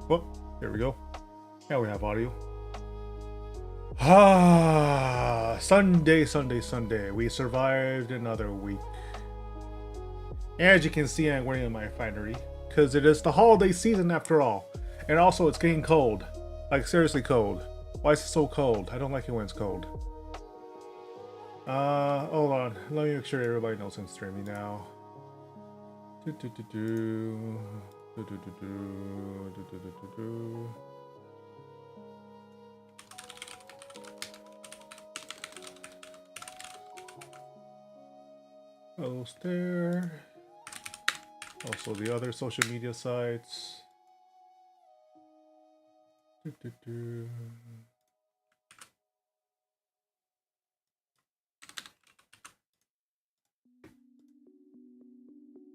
Well, there we go. Now we have audio. Ah, Sunday. We survived another week. As you can see, I'm wearing my finery because it is the holiday season after all. And also, it's getting cold. Like, seriously cold. Why is it so cold? I don't like it when it's cold. Hold on. Let me make sure everybody knows I'm streaming now. Post there. Also the other social media sites.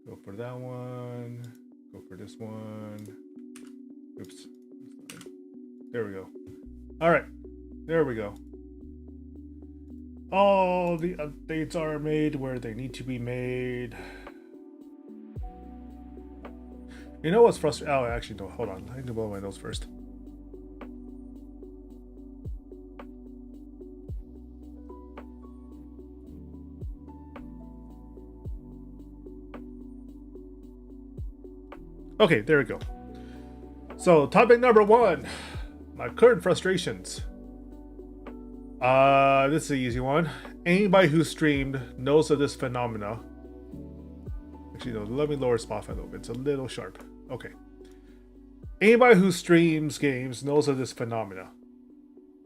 Go for that one. Go for this one. Oops. There we go. Alright. There we go. All the updates are made where they need to be made. You know what's frustrating? Oh, actually, no. Hold on. I need to blow my nose first. Okay, there we go. So, topic number 1. My current frustrations. This is an easy one. Anybody who streamed knows of this phenomena. Actually, no, let me lower Spotify a little bit. It's a little sharp. Okay. Anybody who streams games knows of this phenomena.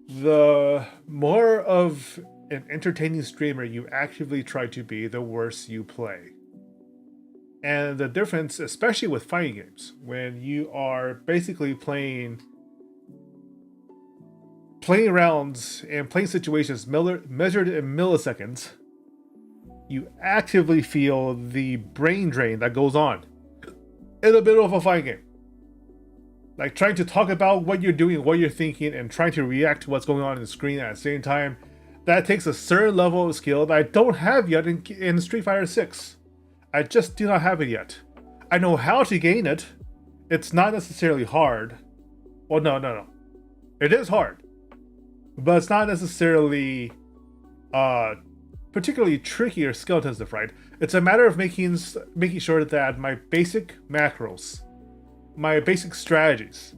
The more of an entertaining streamer you actively try to be, the worse you play. And the difference, especially with fighting games, when you are basically playing rounds and playing situations measured in milliseconds, you actively feel the brain drain that goes on in the middle of a fighting game. Like trying to talk about what you're doing, what you're thinking, and trying to react to what's going on in the screen at the same time. That takes a certain level of skill that I don't have yet in Street Fighter 6. I just do not have it yet. I know how to gain it. It's not necessarily hard. Well, no. It is hard. But it's not necessarily particularly tricky or skill intensive, right? It's a matter of making sure that my basic macros, my basic strategies,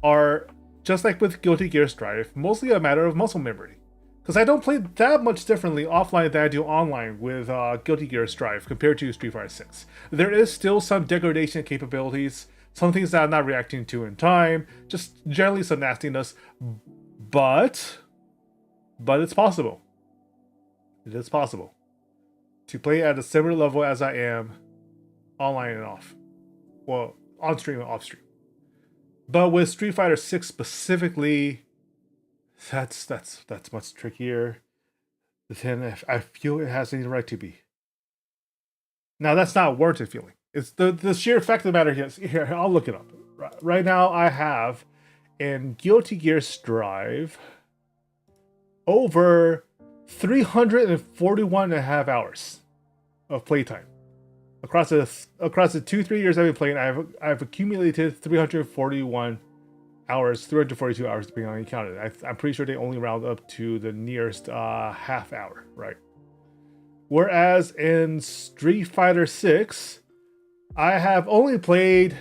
are just like with Guilty Gear Strive, mostly a matter of muscle memory. Because I don't play that much differently offline than I do online with Guilty Gear Strive compared to Street Fighter 6. There is still some degradation capabilities, some things that I'm not reacting to in time, just generally some nastiness. But it's possible. It is possible to play at a similar level as I am online and off. Well, on stream and off stream. But with Street Fighter 6 specifically, that's much trickier than I feel it has any right to be. Now, that's not warranted feeling. It's the sheer fact of the matter here. I'll look it up. Right now, I have in Guilty Gear Strive over 341 and a half hours of playtime. Across the 2-3 years I've been playing, I've accumulated 341 hours, 342 hours depending on how you count it. I'm pretty sure they only round up to the nearest half hour, right? Whereas in Street Fighter 6, I have only played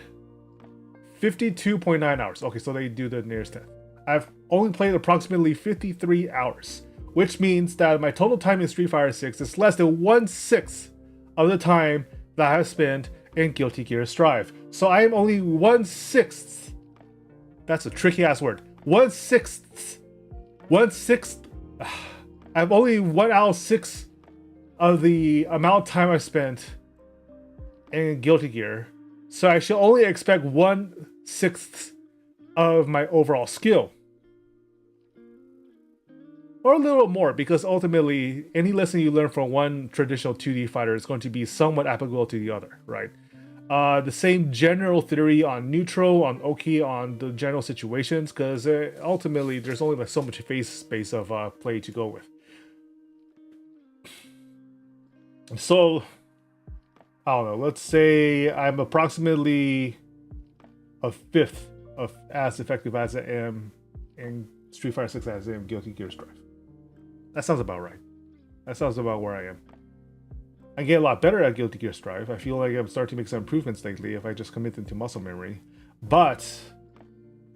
52.9 hours. Okay, so they do the nearest 10. I've only played approximately 53 hours, which means that my total time in Street Fighter 6 is less than 1/6 of the time that I've spent in Guilty Gear Strive. So I am only 1/6. That's a tricky ass word. 1/6. 1/6. I'm only 1 out of 6 of the amount of time I spent in Guilty Gear. So I should only expect 1/6 of my overall skill. Or a little more, because ultimately, any lesson you learn from one traditional 2D fighter is going to be somewhat applicable to the other, right? The same general theory on neutral, on Oki, on the general situations, because ultimately there's only like so much face space of play to go with. So, I don't know, let's say I'm approximately a fifth of as effective as I am in Street Fighter 6 as I am Guilty Gear Strive. That sounds about right. That sounds about where I am. I get a lot better at Guilty Gear Strive. I feel like I'm starting to make some improvements lately if I just commit them to muscle memory. But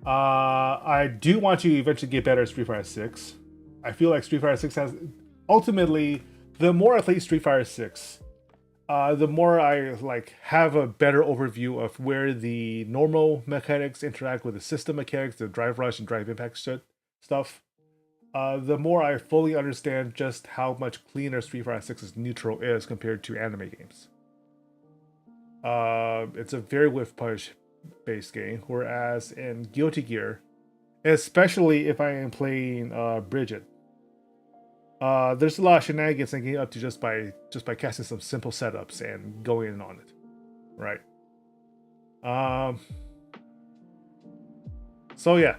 I do want to eventually get better at Street Fighter 6. I feel like Street Fighter 6 has... Ultimately, the more I play Street Fighter 6, the more I have a better overview of where the normal mechanics interact with the system mechanics, the drive rush and drive impact stuff. The more I fully understand just how much cleaner Street Fighter 6's neutral is compared to anime games. It's a very whiff punch based game, whereas in Guilty Gear, especially if I am playing Bridget, there's a lot of shenanigans I can get up to just by casting some simple setups and going in on it, right? So yeah,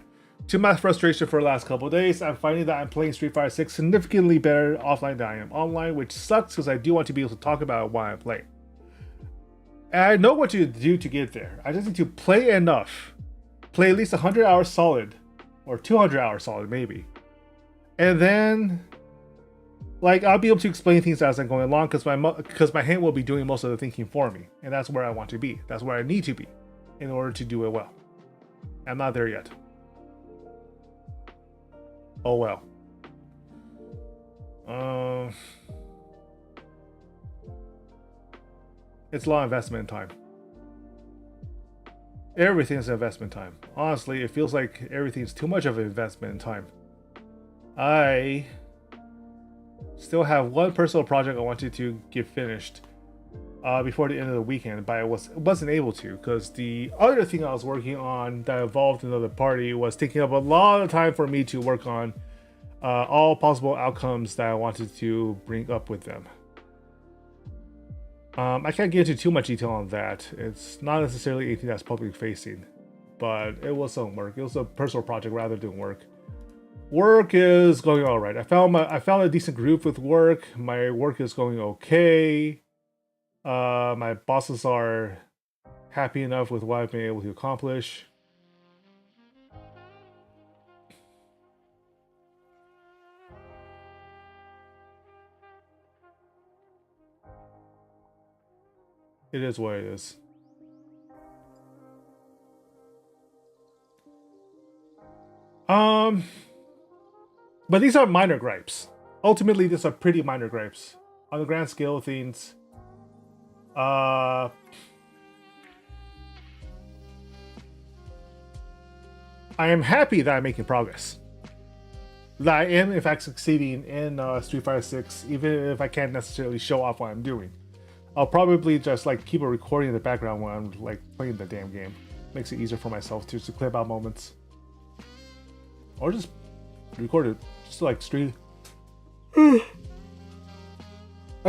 to my frustration for the last couple of days, I'm finding that I'm playing Street Fighter 6 significantly better offline than I am online, which sucks because I do want to be able to talk about why I'm playing. And I know what to do to get there. I just need to play enough, play at least 100 hours solid, or 200 hours solid maybe, and then I'll be able to explain things as I'm going along because my hand will be doing most of the thinking for me, and that's where I want to be. That's where I need to be in order to do it well. I'm not there yet. Oh well. It's a lot of investment in time. Everything's an investment in time. Honestly, it feels like everything's too much of an investment in time. I still have one personal project I wanted to get finished before the end of the weekend, but I wasn't able to because the other thing I was working on that involved another party was taking up a lot of time for me to work on all possible outcomes that I wanted to bring up with them. I can't get into too much detail on that. It's not necessarily anything that's public facing, but it was some work. It was a personal project rather than work. Work is going all right. I found a decent groove with work. My work is going okay. My bosses are happy enough with what I've been able to accomplish. It is what it is. But these are minor gripes. Ultimately, these are pretty minor gripes. On the grand scale of things, I am happy that I'm making progress. That I am, in fact, succeeding in Street Fighter 6, even if I can't necessarily show off what I'm doing. I'll probably just keep a recording in the background when I'm playing the damn game. Makes it easier for myself to clip out moments. Or just record it, just stream. I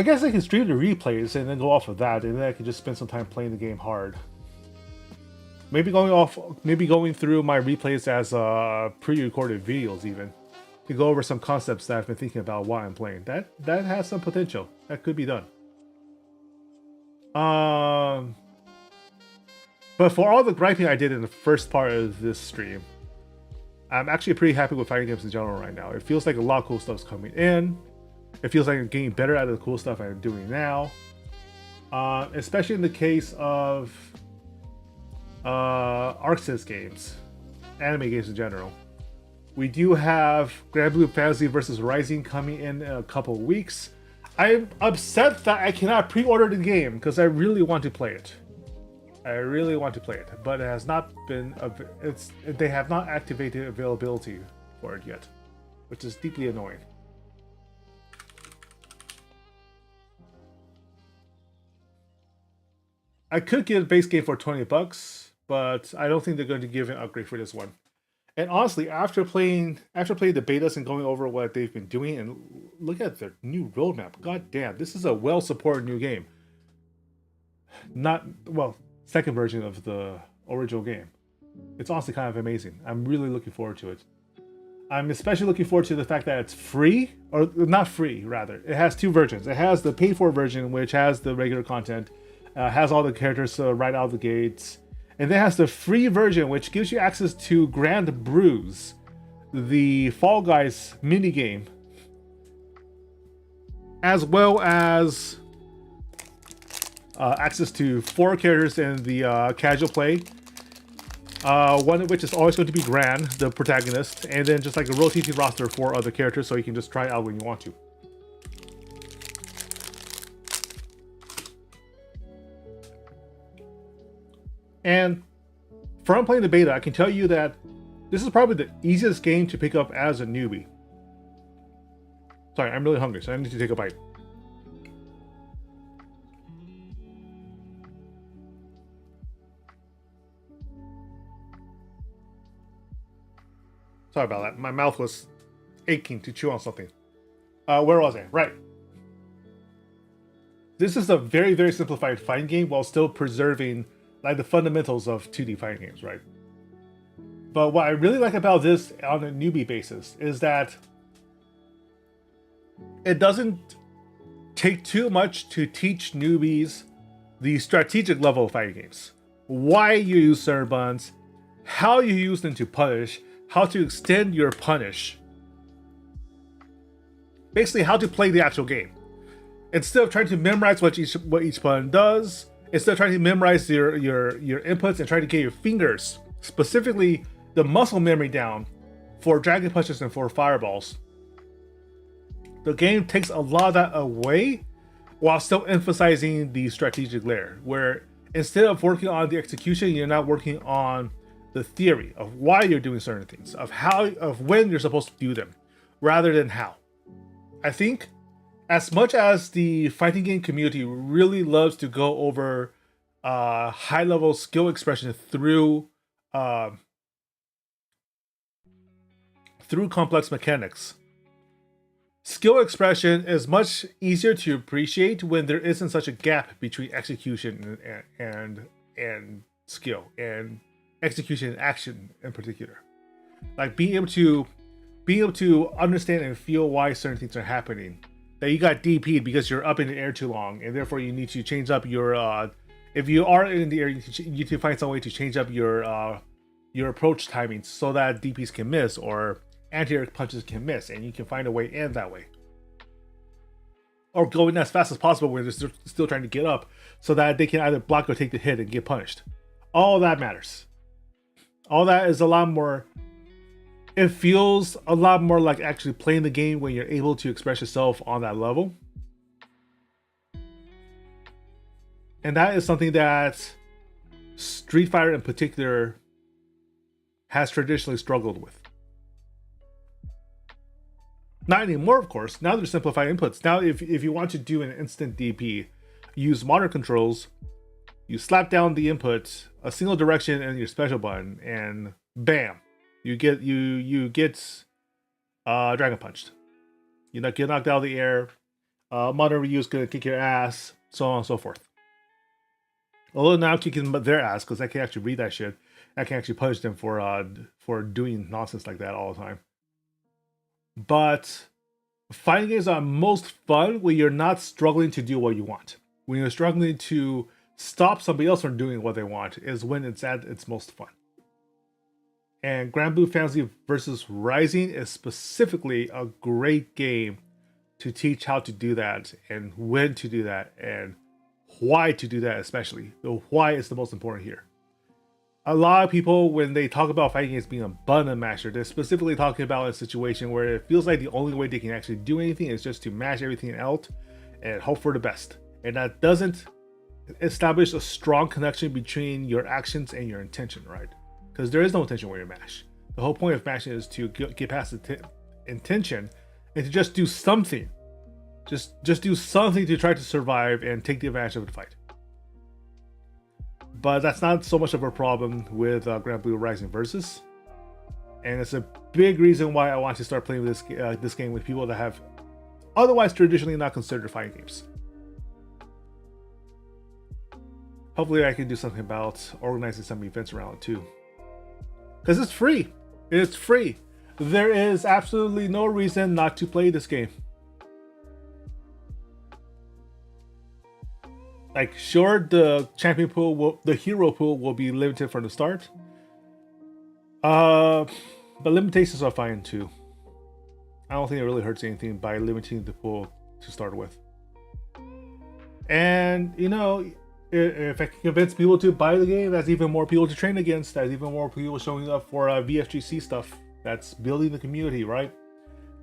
guess I can stream the replays and then go off of that, and then I can just spend some time playing the game hard. Maybe going through my replays as pre-recorded videos even, to go over some concepts that I've been thinking about while I'm playing. That has some potential. That could be done. But for all the griping I did in the first part of this stream, I'm actually pretty happy with fighting games in general right now. It feels like a lot of cool stuff's coming in. It feels like I'm getting better at the cool stuff I'm doing now. Especially in the case of ArcSys games, anime games in general. We do have Grand Blue Fantasy vs. Rising coming in a couple of weeks. I'm upset that I cannot pre-order the game because I really want to play it. But it has not been. They have not activated availability for it yet, which is deeply annoying. I could get a base game for $20, but I don't think they're going to give an upgrade for this one. And honestly, after playing the betas and going over what they've been doing, and look at their new roadmap. God damn, this is a well-supported new game. Second version of the original game. It's honestly kind of amazing. I'm really looking forward to it. I'm especially looking forward to the fact that it's free, or not free, rather. It has two versions. It has the paid-for version, which has the regular content, has all the characters right out of the gates, And then it has the free version, which gives you access to Grand Brews, the Fall Guys minigame, as well as access to 4 characters in the casual play. One of which is always going to be Gran, the protagonist, and then just like a rotating roster for other characters, so you can just try it out when you want to. And from playing the beta, I can tell you that this is probably the easiest game to pick up as a newbie. Sorry, I'm really hungry, so I need to take a bite. Sorry about that. My mouth was aching to chew on something. Where was I? Right. This is a very, very simplified fighting game while still preserving like the fundamentals of 2D fighting games, right? But what I really like about this on a newbie basis is that it doesn't take too much to teach newbies the strategic level of fighting games. Why you use certain buttons, how you use them to punish, how to extend your punish. Basically, how to play the actual game. Instead of trying to memorize what each button does, instead of trying to memorize your inputs and trying to get your fingers, specifically the muscle memory down for dragon punches and for fireballs, the game takes a lot of that away while still emphasizing the strategic layer, where instead of working on the execution, you're not working on the theory of why you're doing certain things, of when you're supposed to do them, rather than how. I think as much as the fighting game community really loves to go over high-level skill expression through complex mechanics, skill expression is much easier to appreciate when there isn't such a gap between execution and skill, and execution and action in particular. Like being able to understand and feel why certain things are happening. That you got DP'd because you're up in the air too long, and therefore you need to change up your if you are in the air, you need to find some way to change up your approach timing so that DPs can miss or anti-air punches can miss, and you can find a way in that way. Or going as fast as possible when they're still trying to get up so that they can either block or take the hit and get punished. All that matters. All that is a lot more. It feels a lot more like actually playing the game when you're able to express yourself on that level. And that is something that Street Fighter in particular has traditionally struggled with. Not anymore, of course. Now there's simplified inputs. Now if you want to do an instant DP, use modern controls, you slap down the input, a single direction and your special button, and bam, you get dragon punched. You get knocked out of the air. Modern Ryu is gonna kick your ass, so on and so forth. Although now kicking their ass, because I can actually read that shit. I can actually punish them for doing nonsense like that all the time. But fighting games are most fun when you're not struggling to do what you want. When you're struggling to stop somebody else from doing what they want is when it's at its most fun. And Grand Blue Fantasy vs. Rising is specifically a great game to teach how to do that and when to do that and why to do that, especially. The why is the most important here. A lot of people, when they talk about fighting games being a button masher, they're specifically talking about a situation where it feels like the only way they can actually do anything is just to mash everything out and hope for the best. And that doesn't establish a strong connection between your actions and your intention, right? Because there is no intention when you mash. The whole point of mashing is to get past the intention and to just do something. Just do something to try to survive and take the advantage of the fight. But that's not so much of a problem with Grand Blue Rising Versus. And it's a big reason why I want to start playing this game with people that have otherwise traditionally not considered fighting games. Hopefully I can do something about organizing some events around it too. Because it's free. It's free. There is absolutely no reason not to play this game. Like, sure, the champion pool the hero pool will be limited from the start. But limitations are fine too. I don't think it really hurts anything by limiting the pool to start with. And you know, if I can convince people to buy the game, that's even more people to train against. That's even more people showing up for VFGC stuff. That's building the community, right?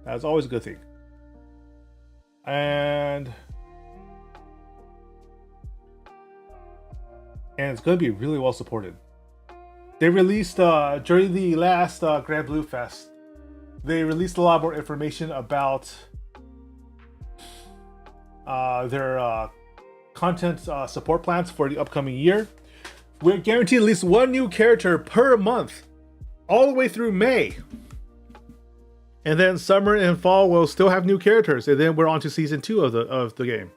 That's always a good thing. And it's going to be really well supported. They released during the last Grand Blue Fest, they released a lot more information about their content support plans for the upcoming year. We're guaranteed at least one new character per month, all the way through May. And then summer and fall will still have new characters, and then we're on to season 2 of the game.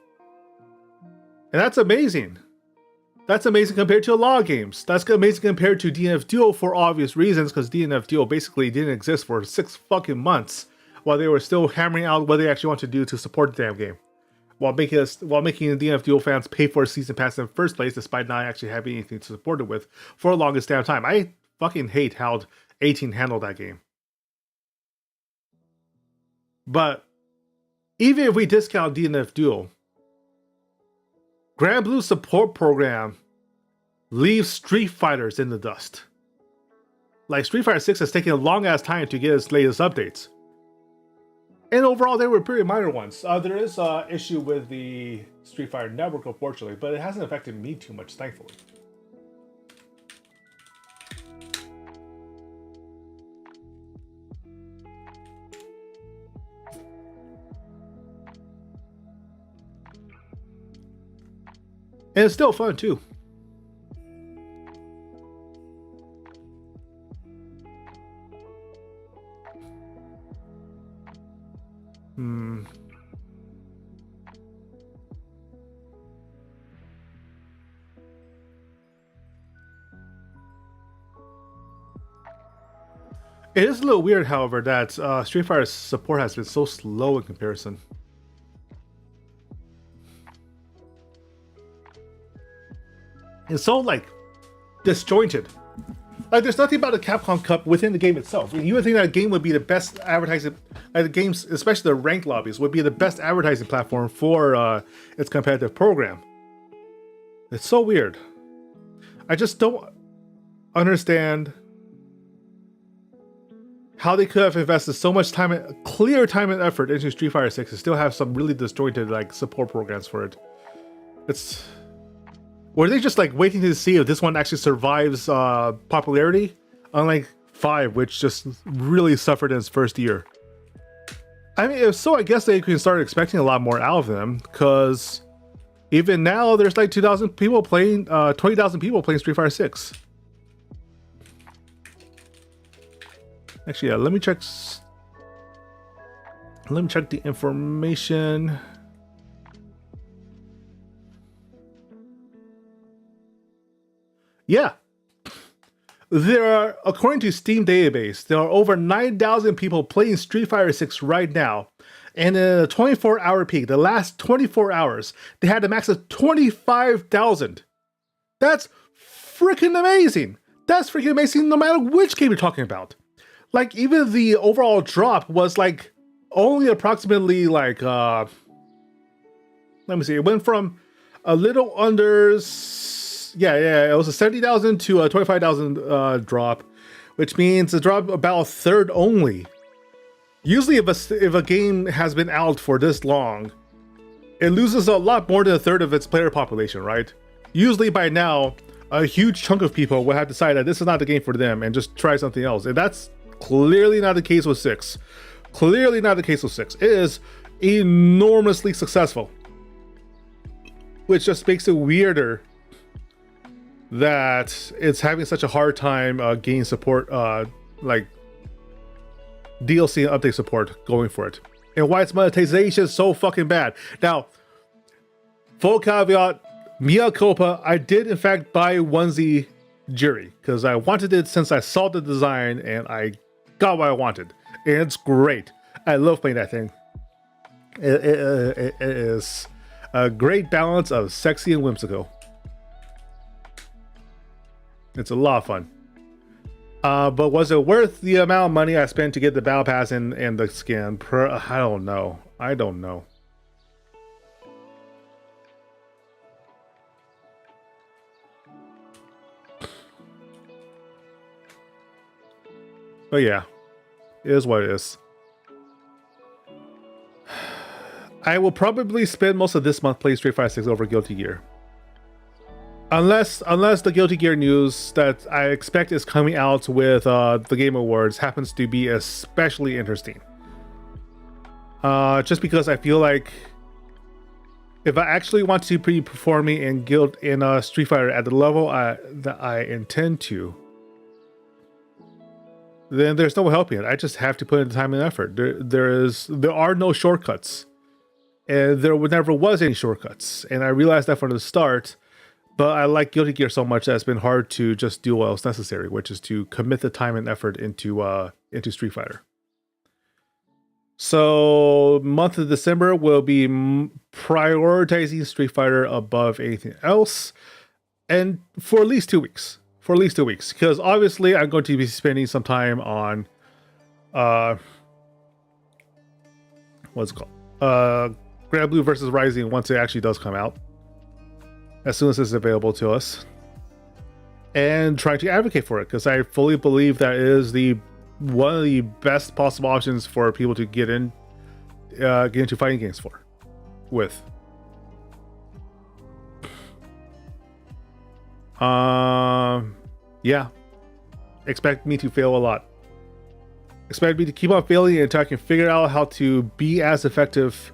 And that's amazing. That's amazing compared to a lot of games. That's amazing compared to DNF Duel for obvious reasons, because DNF Duel basically didn't exist for 6 fucking months while they were still hammering out what they actually want to do to support the damn game. While making the DNF Duel fans pay for a season pass in the first place, despite not actually having anything to support it with for the longest damn time. I fucking hate how 18 handled that game. But even if we discount DNF Duel, Grand Blue support program leaves Street Fighters in the dust. Like, Street Fighter 6 has taken a long ass time to get its latest updates. And overall, they were pretty minor ones. There is an issue with the Street Fighter Network, unfortunately, but it hasn't affected me too much, thankfully. And it's still fun, too. It is a little weird, however, that Street Fighter's support has been so slow in comparison. It's so, like, disjointed. Like, there's nothing about the Capcom Cup within the game itself. You would think that game would be the best advertising, like the games, especially the ranked lobbies, would be the best advertising platform for its competitive program. It's so weird. I just don't understand how they could have invested so much time, clear time and effort into Street Fighter 6 and still have some really disjointed, like, support programs for it. Were they just, like, waiting to see if this one actually survives popularity? Unlike 5, which just really suffered in its first year. I mean, if so, I guess they can start expecting a lot more out of them, because even now there's like 2,000 people playing, 20,000 people playing Street Fighter 6. Actually, yeah, let me check the information. Yeah. There are, according to Steam database, there are over 9,000 people playing Street Fighter 6 right now. And in a 24-hour peak, the last 24 hours, they had a max of 25,000. That's freaking amazing. That's freaking amazing no matter which game you're talking about. Like, even the overall drop was like only approximately like, let me see, it went from a little under, it was a 70,000 to a 25,000 drop, which means a drop about a third only. Usually if a game has been out for this long, it loses a lot more than a third of its player population, right? Usually by now, a huge chunk of people will have decided that this is not the game for them and just try something else. And that's clearly not the case with 6. Clearly not the case with 6. It is enormously successful, which just makes it weirder that it's having such a hard time gaining support, like DLC and update support going for it, and why its monetization is so fucking bad. Now, full caveat, mea culpa, I did in fact buy onesie Jiri because I wanted it since I saw the design and I got what I wanted, and it's great. I love playing that thing. It is. A great balance of sexy and whimsical. It's a lot of fun. But was it worth the amount of money I spent to get the battle pass and the skin? I don't know. I don't know. But yeah, it is what it is. I will probably spend most of this month playing Street Fighter 6 over Guilty Gear. Unless the Guilty Gear news that I expect is coming out with the Game Awards happens to be especially interesting. Just because I feel like if I actually want to be performing in Street Fighter at the level that I intend to, then there's no helping it. I just have to put in the time and effort. There are no shortcuts, and there never was any shortcuts. And I realized that from the start. But I like Guilty Gear so much that it's been hard to just do what was necessary, which is to commit the time and effort into Street Fighter. So month of December will be prioritizing Street Fighter above anything else, and for at least 2 weeks. Because obviously I'm going to be spending some time on what's it called? Grand Blue versus Rising once it actually does come out. As soon as it's available to us. And trying to advocate for it, because I fully believe that is one of the best possible options for people to get into fighting games with. Yeah. Expect me to fail a lot. Expect me to keep on failing until I can figure out how to be as effective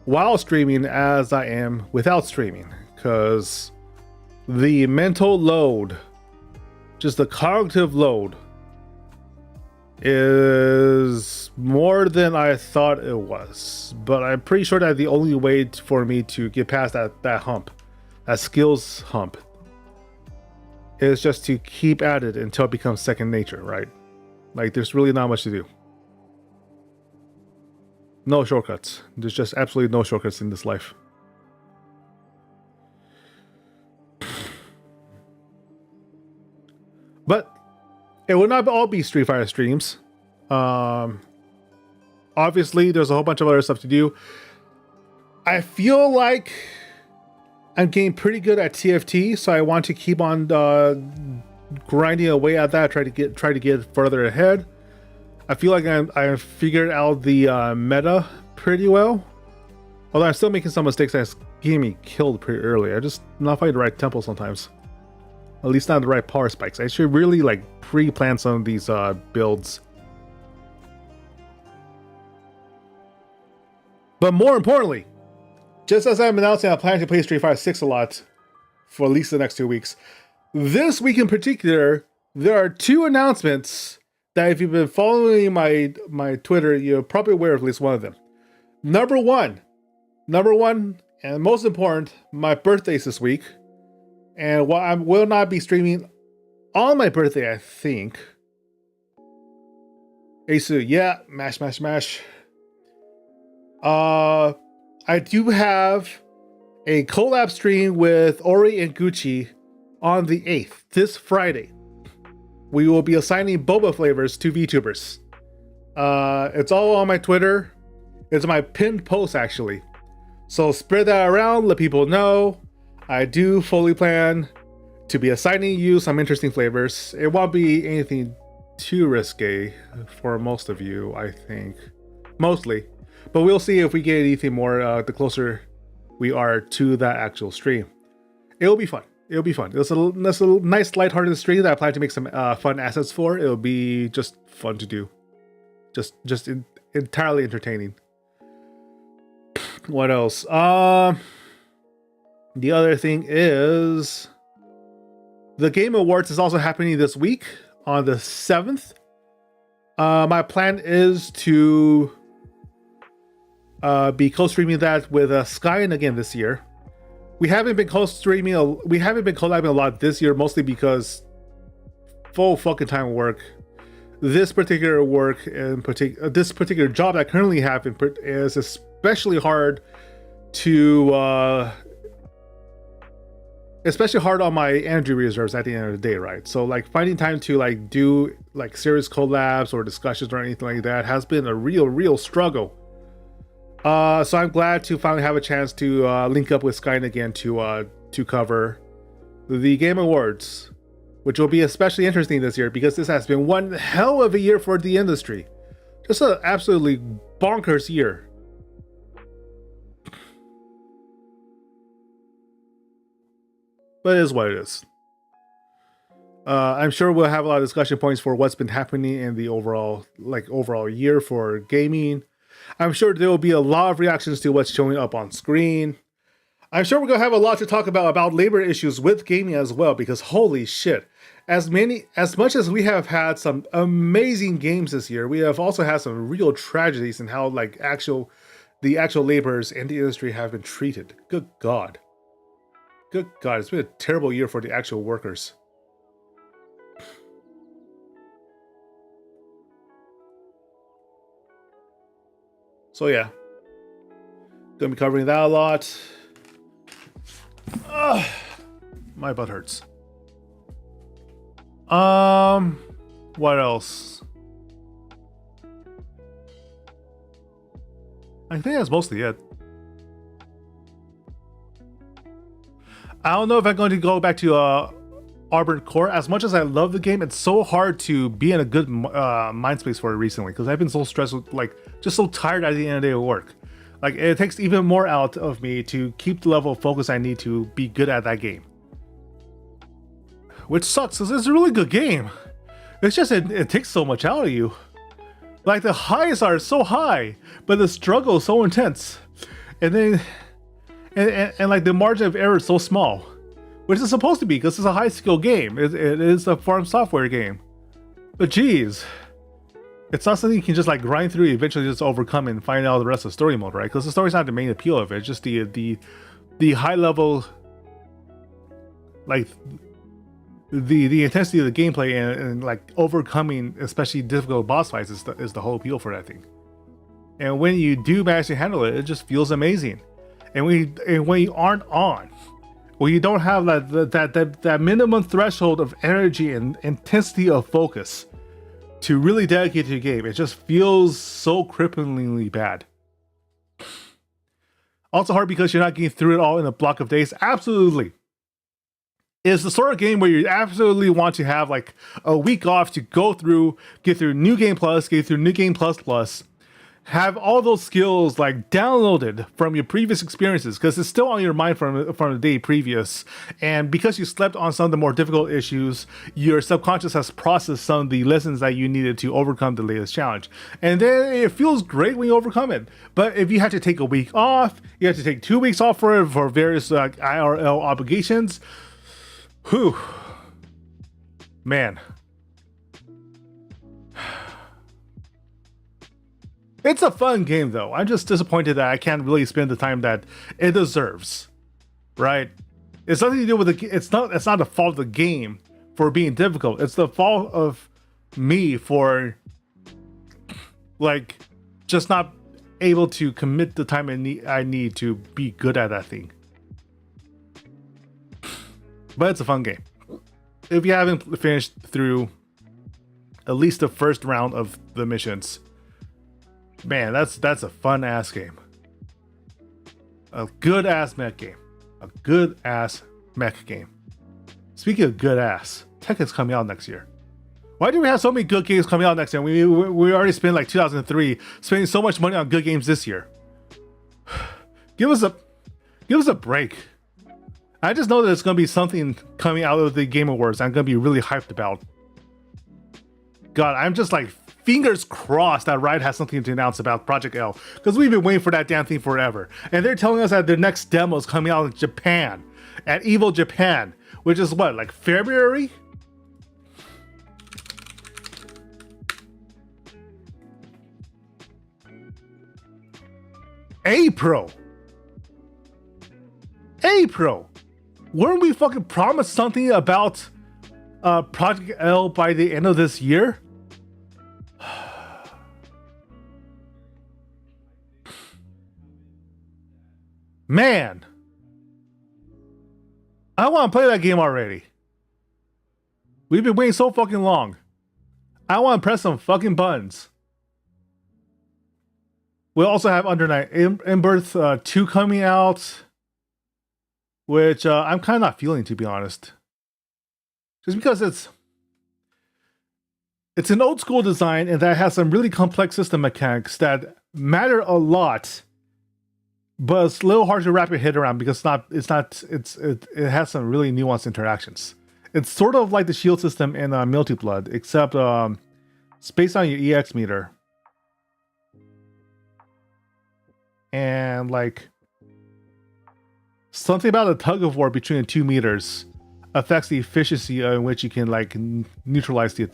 while streaming as I am without streaming. Because the mental load, just the cognitive load, is more than I thought it was. But I'm pretty sure that the only way for me to get past that hump, that skills hump, is just to keep at it until it becomes second nature, right? Like, there's really not much to do. No shortcuts. There's just absolutely no shortcuts in this life. But it will not all be Street Fighter streams. Obviously, there's a whole bunch of other stuff to do. I feel like I'm getting pretty good at TFT, so I want to keep on grinding away at that. Try to get further ahead. I feel like I figured out the meta pretty well. Although I'm still making some mistakes that's getting me killed pretty early. I just not find the right tempo sometimes. At least not the right power spikes. I should really pre-plan some of these builds. But more importantly, just as I'm announcing I plan to play Street Fighter 6 a lot for at least the next 2 weeks, this week in particular, there are 2 announcements that if you've been following my Twitter, you're probably aware of at least one of them. Number one, and most important, my birthday's this week. And while I will not be streaming on my birthday, I think. Asu, yeah, mash. I do have a collab stream with Ori and Gucci on the 8th, this Friday. We will be assigning boba flavors to VTubers. It's all on my Twitter. It's my pinned post, actually. So spread that around, let people know. I do fully plan to be assigning you some interesting flavors. It won't be anything too risque for most of you, I think. Mostly. But we'll see if we get anything more the closer we are to that actual stream. It'll be fun. It's a nice lighthearted stream that I plan to make some fun assets for. It'll be just fun to do. Just entirely entertaining. What else? The other thing is the Game Awards is also happening this week on the 7th. My plan is to be co-streaming that with Skyen again this year. We haven't been collabing a lot this year, mostly because full fucking time work. This particular work and this particular job I currently have is especially hard to especially hard on my energy reserves at the end of the day, right? So like finding time to like do like serious collabs or discussions or anything like that has been a real struggle. So I'm glad to finally have a chance to link up with Skyn again to cover the Game Awards, which will be especially interesting this year because this has been one hell of a year for the industry. Just an absolutely bonkers year. But it is what it is. I'm sure we'll have a lot of discussion points for what's been happening in the overall year for gaming. I'm sure there will be a lot of reactions to what's showing up on screen. I'm sure we're going to have a lot to talk about labor issues with gaming as well, because holy shit, as much as we have had some amazing games this year, we have also had some real tragedies in how like the actual laborers in the industry have been treated. Good God, it's been a terrible year for the actual workers. So yeah, gonna be covering that a lot. My butt hurts. What else? I think that's mostly it. I don't know if I'm going to go back to Armored Core. As much as I love the game, it's so hard to be in a good mind space for it recently because I've been so stressed, like just so tired at the end of the day of work. Like it takes even more out of me to keep the level of focus I need to be good at that game. Which sucks because it's a really good game. It's just it takes so much out of you. Like the highs are so high, but the struggle is so intense. And then and like the margin of error is so small. Which is supposed to be because it's a high skill game. It is a farm software game. But geez. It's not something you can just like grind through, eventually just overcome and find out the rest of the story mode, right? Because the story's not the main appeal of it. It's just the high level, like the intensity of the gameplay and like overcoming especially difficult boss fights is the whole appeal for that thing. And when you do manage to handle it, it just feels amazing. And when you aren't on, when you don't have that minimum threshold of energy and intensity of focus to really dedicate to the game, it just feels so cripplingly bad. Also hard because you're not getting through it all in a block of days. Absolutely. It's the sort of game where you absolutely want to have like a week off to go through, get through New Game Plus, get through New Game Plus Plus, have all those skills like downloaded from your previous experiences because it's still on your mind from the day previous, and because you slept on some of the more difficult issues, your subconscious has processed some of the lessons that you needed to overcome the latest challenge, and then it feels great when you overcome it. But if you have to take a week off, you have to take 2 weeks off for various IRL obligations, whew, man. It's a fun game though. I'm just disappointed that I can't really spend the time that it deserves. Right? It's nothing to do with it's not the fault of the game for being difficult. It's the fault of me for like just not able to commit the time I need to be good at that thing. But it's a fun game. If you haven't finished through at least the first round of the missions, man, that's a fun ass game. A good ass mech game. A good ass mech game. Speaking of good ass, Tekken's coming out next year. Why do we have so many good games coming out next year? We already spent like 2003 spending so much money on good games this year. Give us a break. I just know that it's gonna be something coming out of the Game Awards I'm gonna be really hyped about. God, I'm just like fingers crossed that Riot has something to announce about Project L, because we've been waiting for that damn thing forever. And they're telling us that their next demo is coming out in Japan, at Evo Japan, which is what, like February? April. Weren't we fucking promised something about Project L by the end of this year? Man, I want to play that game already. We've been waiting so fucking long. I want to press some fucking buttons. We also have Under Night In-Birth 2 coming out, which I'm kind of not feeling, to be honest. Just because it's an old school design and that has some really complex system mechanics that matter a lot, but it's a little hard to wrap your head around because it has some really nuanced interactions. It's sort of like the shield system in Multi Blood, except it's based on your EX meter. And like something about a tug of war between the 2 meters affects the efficiency in which you can like neutralize the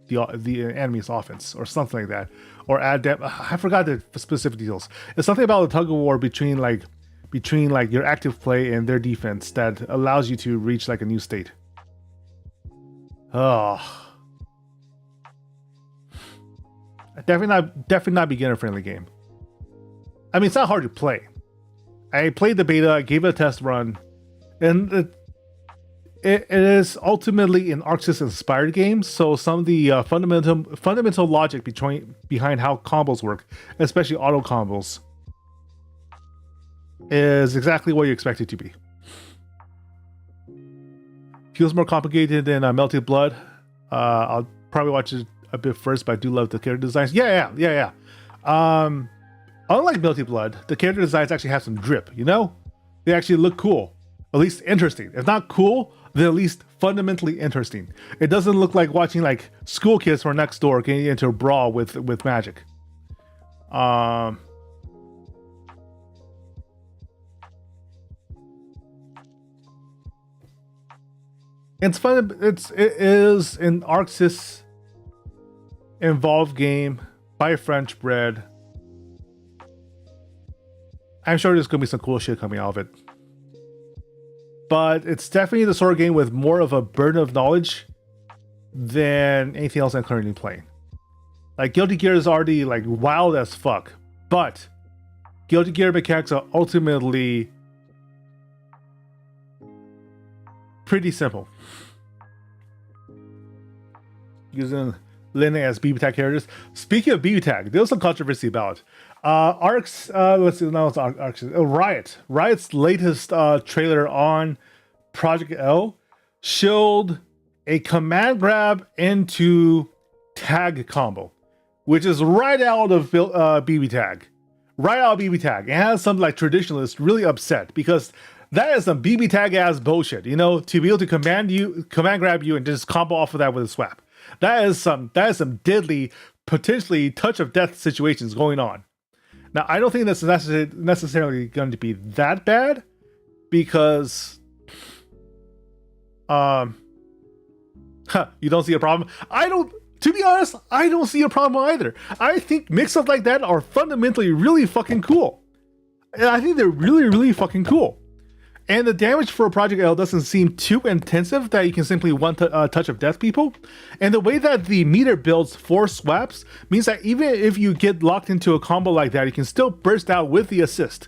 enemy's offense or something like that, or add I forgot the specific details. It's something about a tug of war between your active play and their defense that allows you to reach like a new state. Oh, definitely not beginner friendly game. I mean, it's not hard to play. I played the beta, I gave it a test run, and it is ultimately an Arc Sys inspired game. So some of the fundamental logic behind how combos work, especially auto combos, is exactly what you expect it to be. Feels more complicated than Melted Blood. I'll probably watch it a bit first, but I do love the character designs. Yeah. Unlike Melted Blood, the character designs actually have some drip, you know? They actually look cool. At least interesting. If not cool, then at least fundamentally interesting. It doesn't look like watching like school kids from next door getting into a brawl with magic. It's fun. It is an Arc Sys involved game by French bread. I'm sure there's gonna be some cool shit coming out of it. But it's definitely the sort of game with more of a burden of knowledge than anything else I'm currently playing. Like Guilty Gear is already like wild as fuck, but Guilty Gear mechanics are ultimately pretty simple. Using Lin as BB Tag characters. Speaking of BB Tag, there was some controversy about Riot's latest trailer on Project L showed a command grab into tag combo, which is right out of BB Tag. Right out of BB Tag. It has some like traditionalists really upset because that is some BB Tag ass bullshit, you know, to be able to command grab you and just combo off of that with a swap. That is some deadly, potentially touch of death situations going on. Now, I don't think that's necessarily going to be that bad because, you don't see a problem. To be honest, I don't see a problem either. I think mix-ups like that are fundamentally really fucking cool. And I think they're really, really fucking cool. And the damage for Project L doesn't seem too intensive that you can simply touch of death people. And the way that the meter builds for swaps means that even if you get locked into a combo like that, you can still burst out with the assist.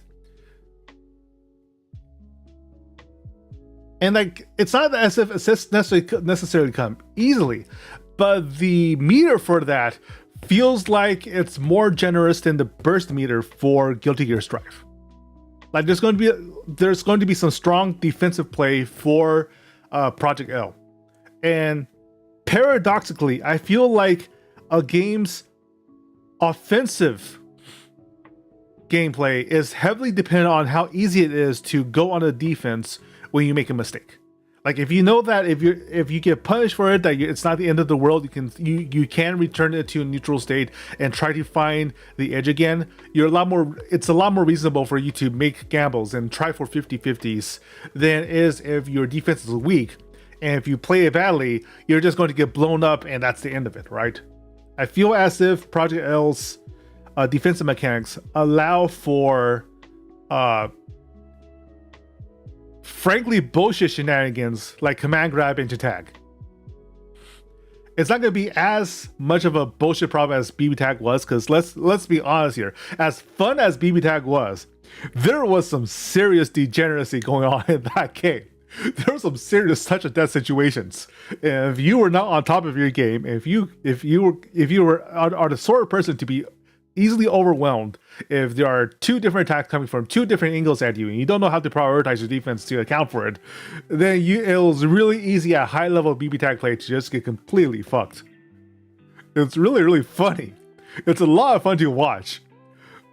And like, it's not as if assists necessarily come easily, but the meter for that feels like it's more generous than the burst meter for Guilty Gear Strive. Like there's going to be some strong defensive play for Project L, and paradoxically, I feel like a game's offensive gameplay is heavily dependent on how easy it is to go on the defense when you make a mistake. Like if you know that if you get punished for it, that it's not the end of the world, you can return it to a neutral state and try to find the edge again. It's a lot more reasonable for you to make gambles and try for 50-50s than is if your defense is weak, and if you play it badly, you're just going to get blown up and that's the end of it, right? I feel as if Project L's defensive mechanics allow for frankly bullshit shenanigans like command grab into tag. It's not going to be as much of a bullshit problem as BB Tag was, because let's be honest here. As fun as BB Tag was, there was some serious degeneracy going on in that game. There were some serious touch of death situations. If you were not on top of your game, if you are the sort of person to be easily overwhelmed, if there are two different attacks coming from two different angles at you and you don't know how to prioritize your defense to account for it, then it was really easy at high level BB Tag play to just get completely fucked. It's really, really funny. It's a lot of fun to watch.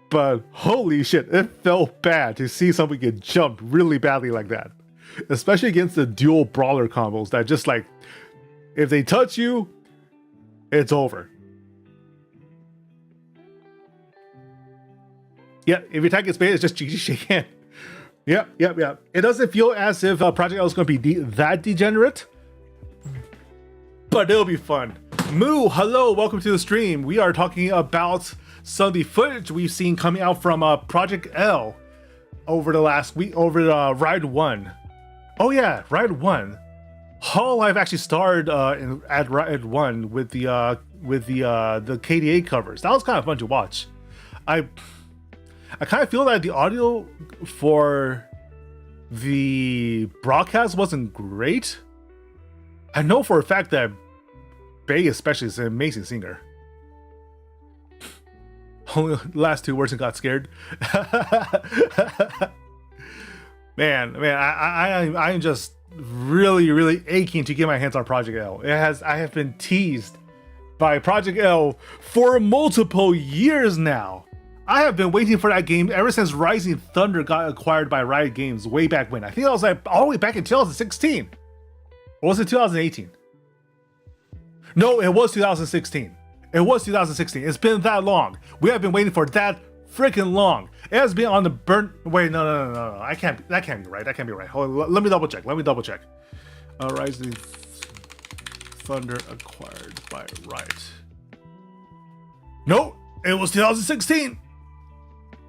But holy shit, it felt bad to see somebody get jumped really badly like that. Especially against the dual brawler combos that just like, if they touch you, it's over. Yeah, if your attack gets bait, it's just GG shake hand. Yep. It doesn't feel as if Project L is going to be that degenerate, but it'll be fun. Moo, hello, welcome to the stream. We are talking about some of the footage we've seen coming out from Project L over the last week, over Ride 1. Oh yeah, Ride 1. Hololive actually starred at Ride 1 with the KDA covers. That was kind of fun to watch. I kind of feel that the audio for the broadcast wasn't great. I know for a fact that Bay especially is an amazing singer. Only the last two words and got scared. man, I'm just really aching to get my hands on Project L. I have been teased by Project L for multiple years now. I have been waiting for that game ever since Rising Thunder got acquired by Riot Games way back when. I think that was like all the way back in 2016. Or was it 2018? No, it was 2016. It was 2016. It's been that long. We have been waiting for that freaking long. It has been on the burn. Wait, no. That can't be right. That can't be right. Hold on, let me double check. Rising Thunder acquired by Riot. No, it was 2016.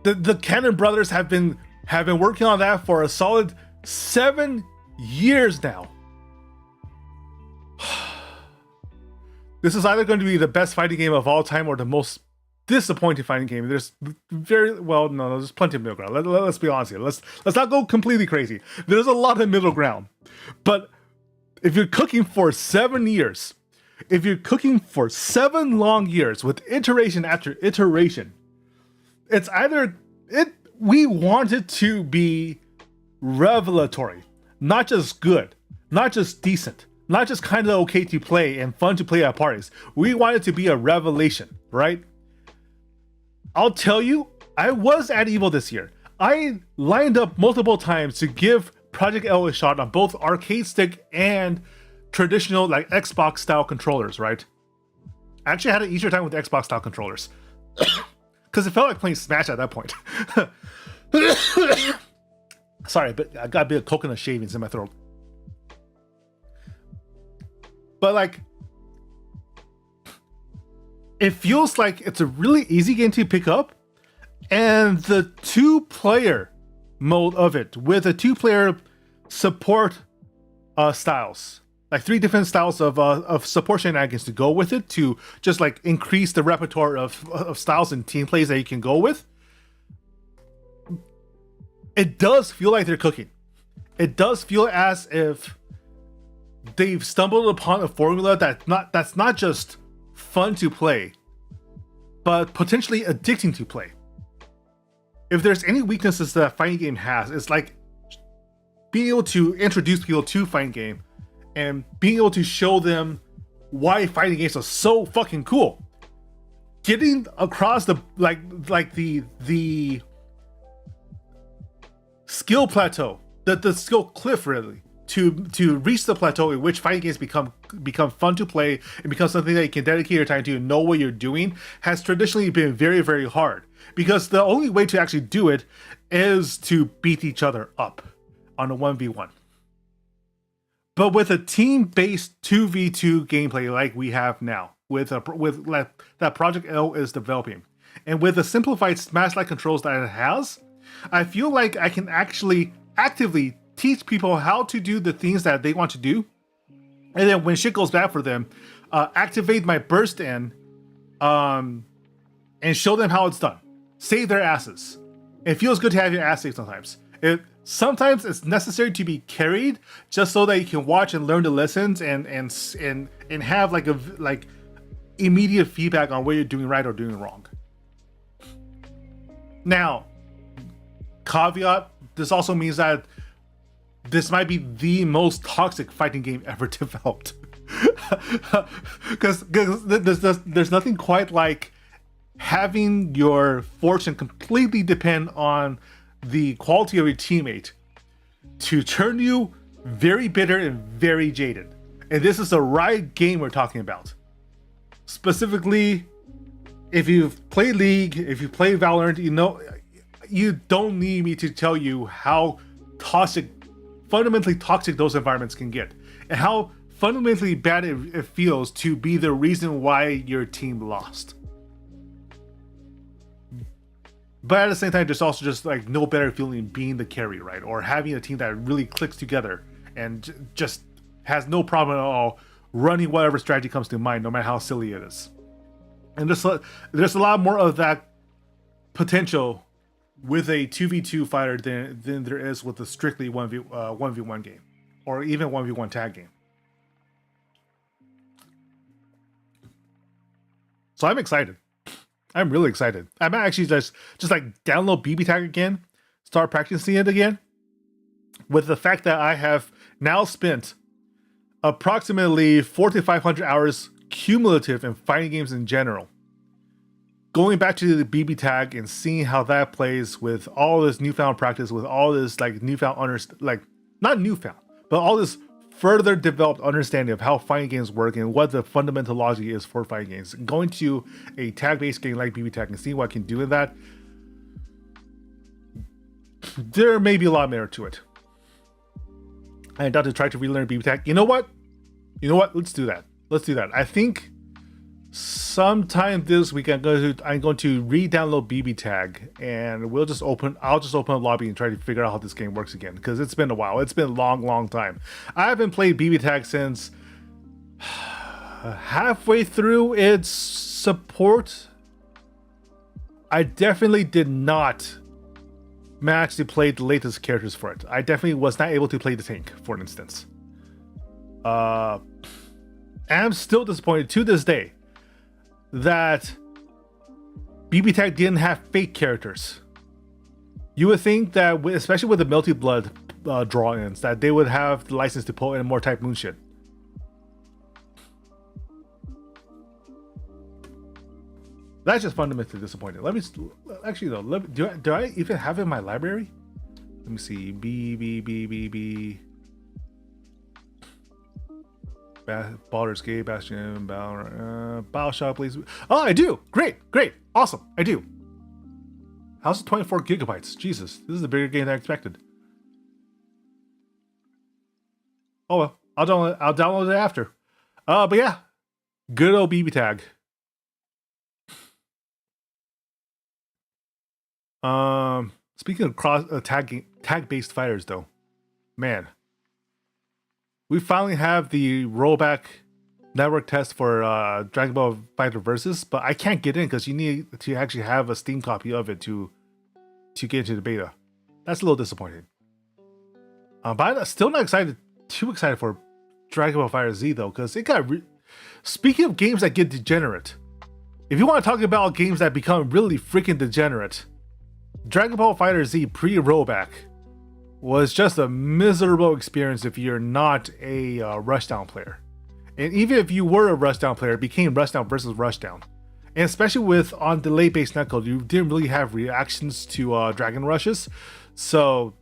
The Cannon brothers have been working on that for a solid 7 years now. This is either going to be the best fighting game of all time or the most disappointing fighting game. There's there's plenty of middle ground. Let's be honest here. Let's not go completely crazy. There's a lot of middle ground. But if you're cooking for 7 years, if you're cooking for 7 long years with iteration after iteration, it's either we want it to be revelatory, not just good, not just decent, not just kind of okay to play and fun to play at parties. We want it to be a revelation, right? I'll tell you, I was at EVO this year. I lined up multiple times to give Project L a shot on both arcade stick and traditional like Xbox style controllers, right? I actually had an easier time with Xbox style controllers. Because it felt like playing Smash at that point. Sorry, but I got a bit of coconut shavings in my throat. But like, it feels like it's a really easy game to pick up. And the 2-player mode of it, with a 2-player support styles. Like 3 different styles of support shenanigans to go with it, to just like increase the repertoire of styles and team plays that you can go with. It does feel like they're cooking. It does feel as if they've stumbled upon a formula that's not just fun to play, but potentially addicting to play. If there's any weaknesses that a fighting game has, it's like being able to introduce people to fighting game and being able to show them why fighting games are so fucking cool. Getting across the the skill plateau, the skill cliff really, to reach the plateau in which fighting games become fun to play and become something that you can dedicate your time to and know what you're doing, has traditionally been very, very hard. Because the only way to actually do it is to beat each other up on a 1v1. But with a team-based 2v2 gameplay like we have now, that Project L is developing, and with the simplified Smash-like controls that it has, I feel like I can actually actively teach people how to do the things that they want to do. And then when shit goes bad for them, activate my burst in, and show them how it's done. Save their asses. It feels good to have your ass saved sometimes. Sometimes it's necessary to be carried just so that you can watch and learn the lessons and have like immediate feedback on what you're doing right or doing wrong. Now, caveat, this also means that this might be the most toxic fighting game ever developed. Because there's nothing quite like having your fortune completely depend on the quality of your teammate to turn you very bitter and very jaded. And this is the right game we're talking about. Specifically, if you've played League, if you play Valorant, you don't need me to tell you how fundamentally toxic those environments can get, and how fundamentally bad it feels to be the reason why your team lost. But at the same time, there's also just like no better feeling being the carry, right? Or having a team that really clicks together and just has no problem at all running whatever strategy comes to mind, no matter how silly it is. And there's a lot more of that potential with a 2v2 fighter than there is with a strictly 1v1 game, or even 1v1 tag game. So I'm excited. I'm really excited. I might actually just like download BB Tag again, start practicing it again, with the fact that I have now spent approximately 400 to 500 hours cumulative in fighting games in general. Going back to the BB Tag and seeing how that plays with all this newfound practice, with all this like newfound not newfound, but all this further developed understanding of how fighting games work and what the fundamental logic is for fighting games. Going to a tag-based game like BB Tag and seeing what I can do in that, there may be a lot of merit to it. I doubt to try to relearn BB Tag. You know what? Let's do that. I think sometime this week I'm going to re-download BB Tag, and I'll just open a lobby and try to figure out how this game works again, because it's been a while. It's been a long time. I haven't played BB Tag since halfway through its support. I definitely did not manage to play the latest characters for it. I definitely was not able to play the tank, for instance. I'm still disappointed to this day that BB Tag didn't have fake characters. You would think that, especially with the Melty Blood draw-ins, that they would have the license to pull in more Type Moon shit. That's just fundamentally disappointing. Do I even have it in my library? Let me see. B. Baldur's Gate, Bastion, Bioshock, please. Oh, I do. Great, awesome. I do. How's it 24 gigabytes? Jesus, this is a bigger game than I expected. Oh well, I'll download it after. But yeah, good old BB Tag. Speaking of tag-based fighters, though, man. We finally have the rollback network test for Dragon Ball Fighter Versus, but I can't get in because you need to actually have a Steam copy of it to get into the beta. That's a little disappointing. But I'm still not too excited for Dragon Ball Fighter Z though, because it got. Speaking of games that get degenerate, if you want to talk about games that become really freaking degenerate, Dragon Ball Fighter Z pre-rollback was just a miserable experience if you're not a Rushdown player. And even if you were a Rushdown player, it became Rushdown versus Rushdown. And especially with on delay-based netcode, you didn't really have reactions to Dragon Rushes, so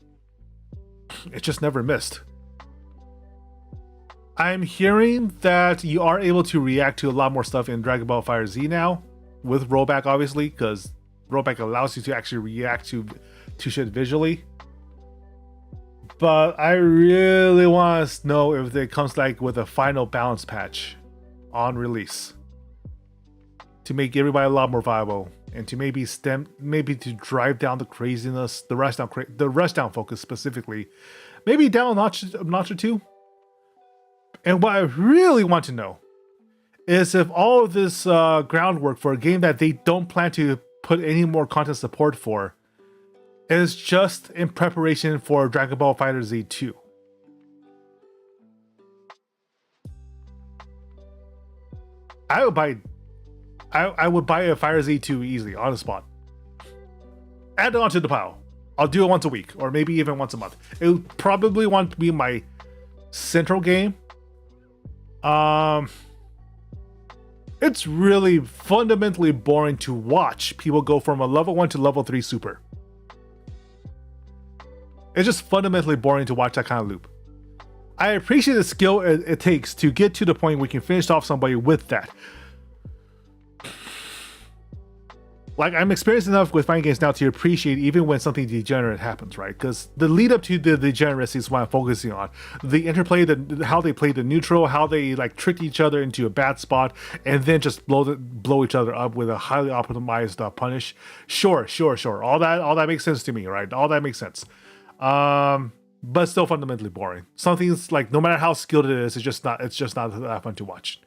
it just never missed. I'm hearing that you are able to react to a lot more stuff in Dragon Ball Fighter Z now, with rollback obviously, because rollback allows you to actually react to shit visually. But I really want to know if it comes like with a final balance patch on release to make everybody a lot more viable, and to maybe to drive down the craziness, the rushdown focus specifically, maybe down a notch or two. And what I really want to know is if all of this groundwork for a game that they don't plan to put any more content support for is just in preparation for Dragon Ball FighterZ 2. I would buy a FighterZ 2 easily on the spot. Add it onto the pile. I'll do it once a week or maybe even once a month. It would probably want to be my central game. It's really fundamentally boring to watch people go from a level 1 to level 3 super. It's just fundamentally boring to watch that kind of loop. I appreciate the skill it takes to get to the point where you can finish off somebody with that. Like, I'm experienced enough with fighting games now to appreciate even when something degenerate happens, right? Because the lead up to the degeneracy is what I'm focusing on. The interplay, how they play the neutral, how they like trick each other into a bad spot, and then just blow each other up with a highly optimized punish. Sure. All that makes sense to me, right? All that makes sense. But still fundamentally boring. Something's like, no matter how skilled it is, it's just not that fun to watch.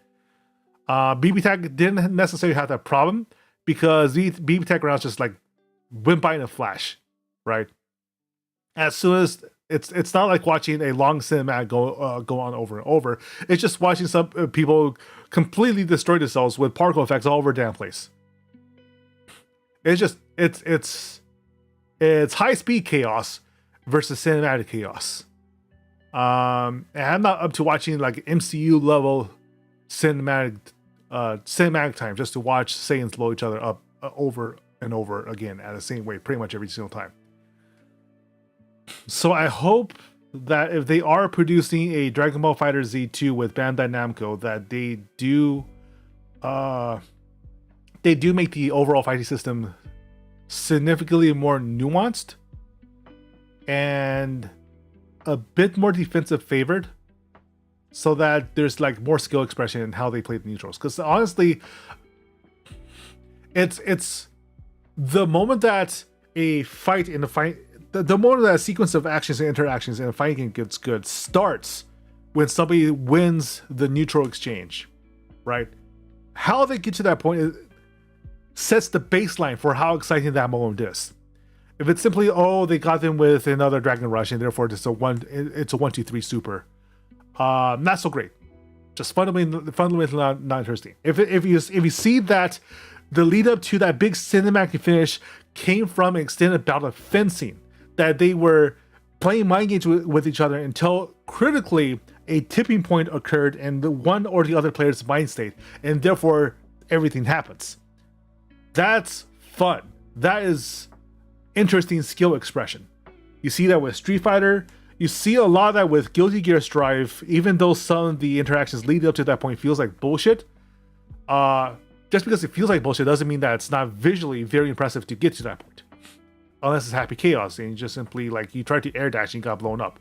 BB Tag didn't necessarily have that problem, because BB Tech rounds just like went by in a flash, right? As soon as it's not like watching a long cinematic go on over and over. It's just watching some people completely destroy themselves with particle effects all over the damn place. It's just it's high speed chaos versus cinematic chaos. And I'm not up to watching like MCU level cinematic time just to watch Saiyans blow each other up over and over again at the same way pretty much every single time. So I hope that if they are producing a Dragon Ball FighterZ 2 with Bandai Namco, that they do make the overall fighting system significantly more nuanced and a bit more defensive favored, so that there's like more skill expression in how they play the neutrals. Because honestly, it's the moment that a fight in a fight, the moment that a sequence of actions and interactions in a fighting game gets good starts when somebody wins the neutral exchange, right? How they get to that point sets the baseline for how exciting that moment is. If it's simply, oh, they got them with another Dragon Rush and therefore it's a 1-2-3 super, not so great. Just fundamentally not interesting. If you see that the lead up to that big cinematic finish came from an extended bout of fencing, that they were playing mind games with each other until critically a tipping point occurred in the one or the other player's mind state, and therefore everything happens. That's fun. That is interesting skill expression. You see that with Street Fighter. You see a lot of that with Guilty Gear Strive, even though some of the interactions leading up to that point feels like bullshit. Just because it feels like bullshit doesn't mean that it's not visually very impressive to get to that point. Unless it's Happy Chaos and you just simply like you tried to air dash and got blown up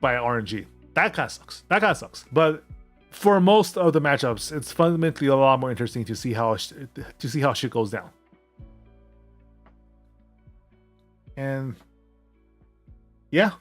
by RNG. That kind of sucks. But for most of the matchups, it's fundamentally a lot more interesting to see how shit goes down. And yeah,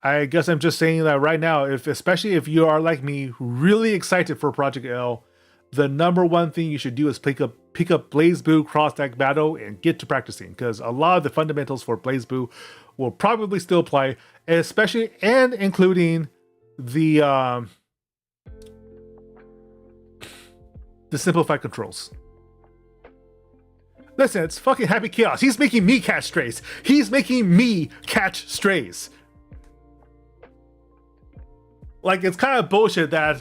I guess I'm just saying that right now, especially if you are like me, really excited for Project L, the number one thing you should do is pick up BlazBlue Cross Deck Battle and get to practicing, because a lot of the fundamentals for BlazBlue will probably still apply, especially and including the simplified controls. Listen, it's fucking Happy Chaos. He's making me catch strays. Like, it's kind of bullshit that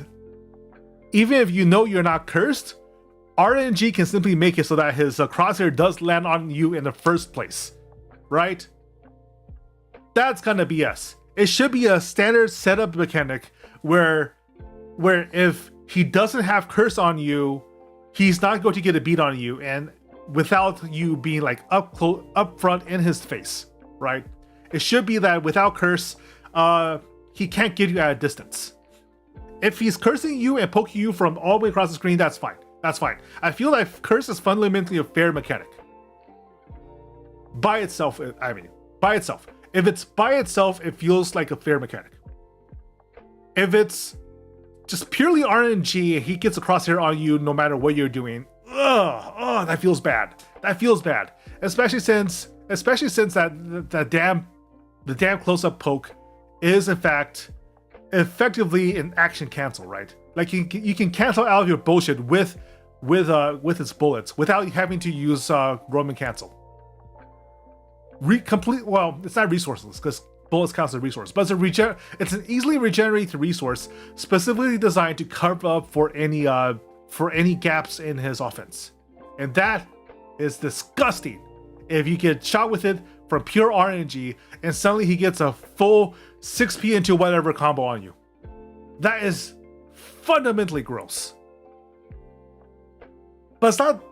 even if you know you're not cursed, RNG can simply make it so that his crosshair does land on you in the first place, right? That's kind of BS. It should be a standard setup mechanic where if he doesn't have curse on you, he's not going to get a beat on you, and without you being like up front in his face, right? It should be that without curse, he can't get you at a distance. If he's cursing you and poking you from all the way across the screen, that's fine. I feel like curse is fundamentally a fair mechanic. By itself. If it's by itself, it feels like a fair mechanic. If it's just purely RNG, he gets a crosshair on you no matter what you're doing. Ugh, that feels bad. That feels bad. Especially since the damn close-up poke is in fact effectively an action cancel, right? Like you can cancel out of your bullshit with its bullets without having to use Roman cancel. Well, it's not resourceless because bullets count as a resource, but it's an easily regenerated resource specifically designed to cover up for any gaps in his offense. And that is disgusting. If you get shot with it from pure RNG and suddenly he gets a full 6p into whatever combo on you. That is fundamentally gross. But it's not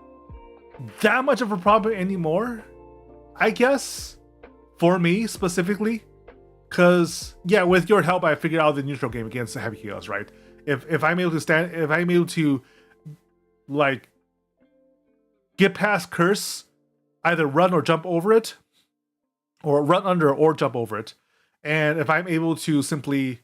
that much of a problem anymore, I guess, for me specifically. Because, yeah, with your help, I figured out the neutral game against the heavy chaos, right? If I'm able to like get past curse, either run or jump over it, or run under or jump over it, and if I'm able to simply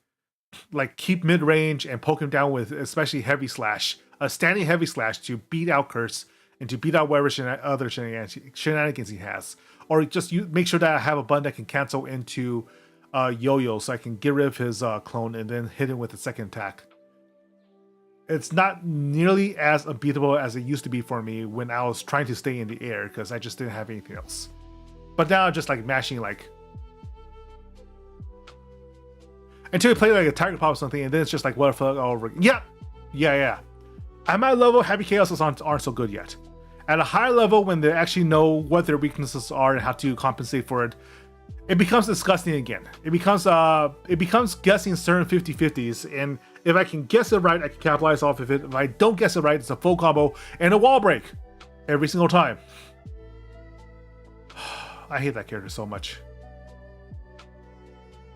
like keep mid range and poke him down with especially heavy slash, a standing heavy slash to beat out curse and to beat out whatever other shenanigans he has, or just make sure that I have a button that can cancel into yo-yo so I can get rid of his clone and then hit him with a second attack. It's not nearly as unbeatable as it used to be for me when I was trying to stay in the air because I just didn't have anything else. But now I'm just like mashing like until you play like a Tiger Pop or something, and then it's just like what the fuck all over. Yeah. I'm at a level heavy chaoses aren't so good yet. At a higher level, when they actually know what their weaknesses are and how to compensate for it, it becomes disgusting again. It becomes guessing certain 50-50s, and if I can guess it right, I can capitalize off of it. If I don't guess it right, it's a full combo and a wall break every single time. I hate that character so much.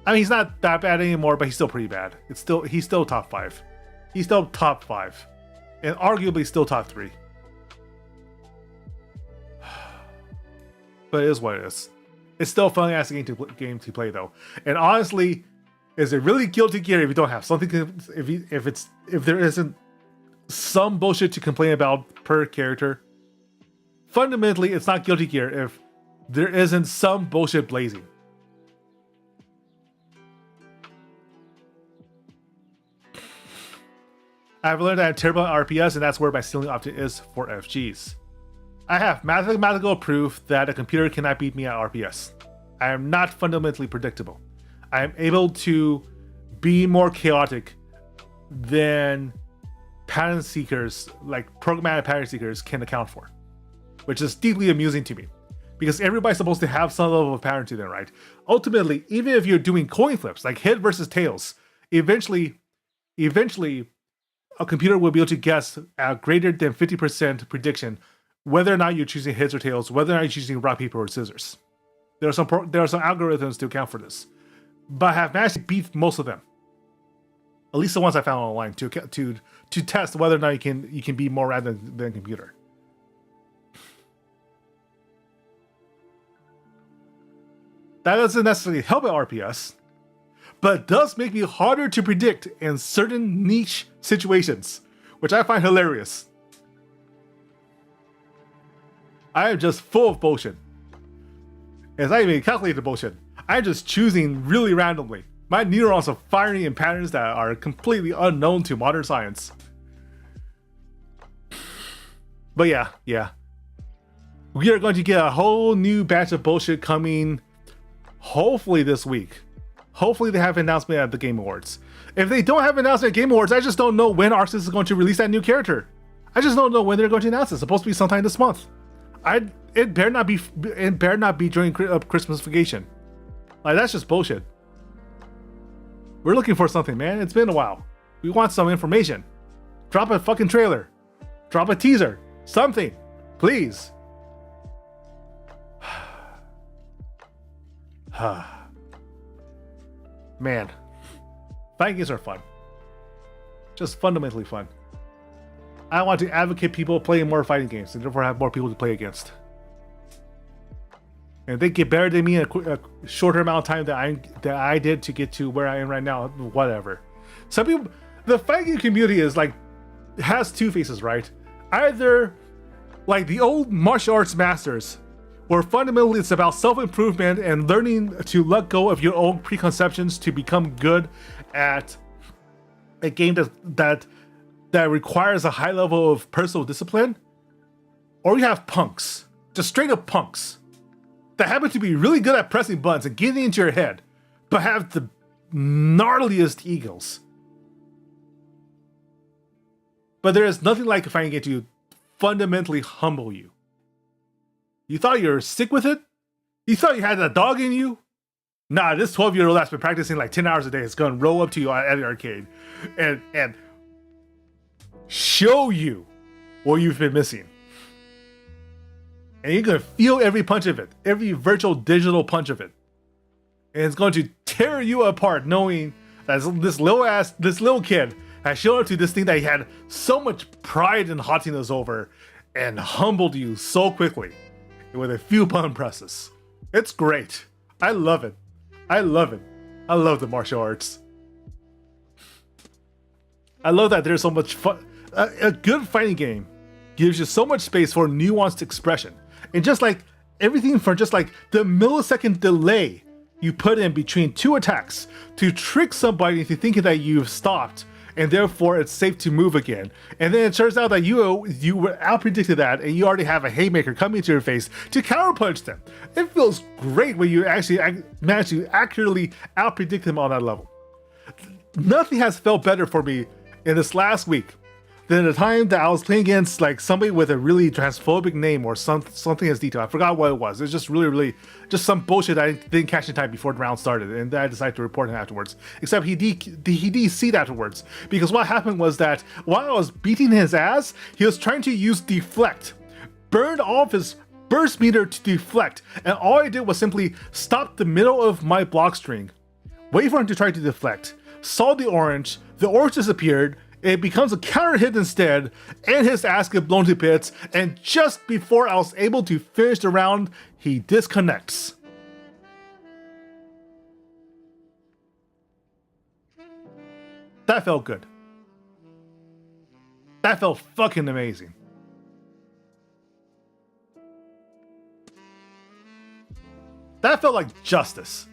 I mean, he's not that bad anymore, but he's still pretty bad. He's still top 5. He's still top 5, and arguably still top 3. But it is what it is. It's still a fun ass game to play though. And honestly, is it really Guilty Gear if you don't have something? If there isn't some bullshit to complain about per character? Fundamentally, it's not Guilty Gear if there isn't some bullshit blazing. I've learned that I'm terrible at RPS, and that's where my ceiling option is for FGs. I have mathematical proof that a computer cannot beat me at RPS. I am not fundamentally predictable. I am able to be more chaotic than pattern seekers, like programmatic pattern seekers, can account for, which is deeply amusing to me because everybody's supposed to have some level of pattern to them, right? Ultimately, even if you're doing coin flips, like head versus tails, eventually, a computer will be able to guess a greater than 50% prediction whether or not you're choosing heads or tails, whether or not you're choosing rock, paper, or scissors. There are some algorithms to account for this, but I have managed to beat most of them. At least the ones I found online to test whether or not you can be more random than a computer. That doesn't necessarily help at RPS, but it does make me harder to predict in certain niche situations, which I find hilarious. I am just full of bullshit. It's not even calculated bullshit. I'm just choosing really randomly. My neurons are firing in patterns that are completely unknown to modern science. But yeah. We are going to get a whole new batch of bullshit coming hopefully this week. Hopefully they have an announcement at the Game Awards. If they don't have an announcement at Game Awards, I just don't know when Arc Sys is going to release that new character. I just don't know when they're going to announce it. It's supposed to be sometime this month. It better not be during Christmas vacation. Like, that's just bullshit. We're looking for something, man. It's been a while. We want some information. Drop a fucking trailer. Drop a teaser. Something. Please. Man. Fighting games are fun. Just fundamentally fun. I want to advocate people playing more fighting games and therefore have more people to play against. And if they get better than me in a shorter amount of time that I did to get to where I am right now, whatever. Some people, the fighting game community is like has two faces, right? Either like the old martial arts masters, where fundamentally it's about self-improvement and learning to let go of your own preconceptions to become good at a game that requires a high level of personal discipline. Or you have punks, just straight up punks, that happen to be really good at pressing buttons and getting into your head, but have the gnarliest egos. But there is nothing like a fighting game to fundamentally humble you. You thought you were sick with it? You thought you had a dog in you? Nah, this 12-year-old that's been practicing like 10 hours a day is going to roll up to you at the arcade and show you what you've been missing. And you're going to feel every punch of it, every virtual digital punch of it. And it's going to tear you apart knowing that this little kid has shown up to this thing that he had so much pride and haughtiness over and humbled you so quickly with a few button presses. It's great. I love it. I love it. I love the martial arts. I love that there's so much fun. A good fighting game gives you so much space for nuanced expression. And just like everything from just like the millisecond delay you put in between two attacks to trick somebody into thinking that you've stopped and therefore it's safe to move again. And then it turns out that you were out-predicted that and you already have a haymaker coming to your face to counterpunch them. It feels great when you actually manage to accurately out-predict them on that level. Nothing has felt better for me in this last week than the time that I was playing against like somebody with a really transphobic name or something as detailed. I forgot what it was. It's just really just some bullshit I didn't catch in time before the round started, and then I decided to report him afterwards. Except he DC'd afterwards, because what happened was that while I was beating his ass, he was trying to use deflect, burned off his burst meter to deflect, and all I did was simply stop the middle of my block string, wait for him to try to deflect, saw the orange disappeared. It becomes a counter hit instead, and his ass gets blown to bits, and just before I was able to finish the round, he disconnects. That felt good. That felt fucking amazing. That felt like justice.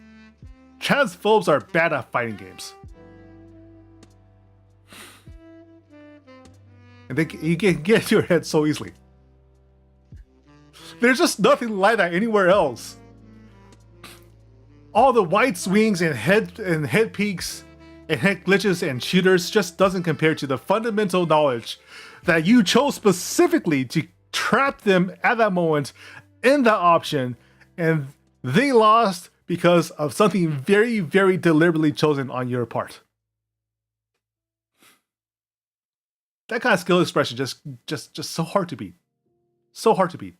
Transphobes are bad at fighting games. And you can get into your head so easily. There's just nothing like that anywhere else. All the wide swings and head peaks and head glitches and shooters just doesn't compare to the fundamental knowledge that you chose specifically to trap them at that moment in that option, and they lost because of something very, very deliberately chosen on your part. That kind of skill expression just so hard to beat. So hard to beat.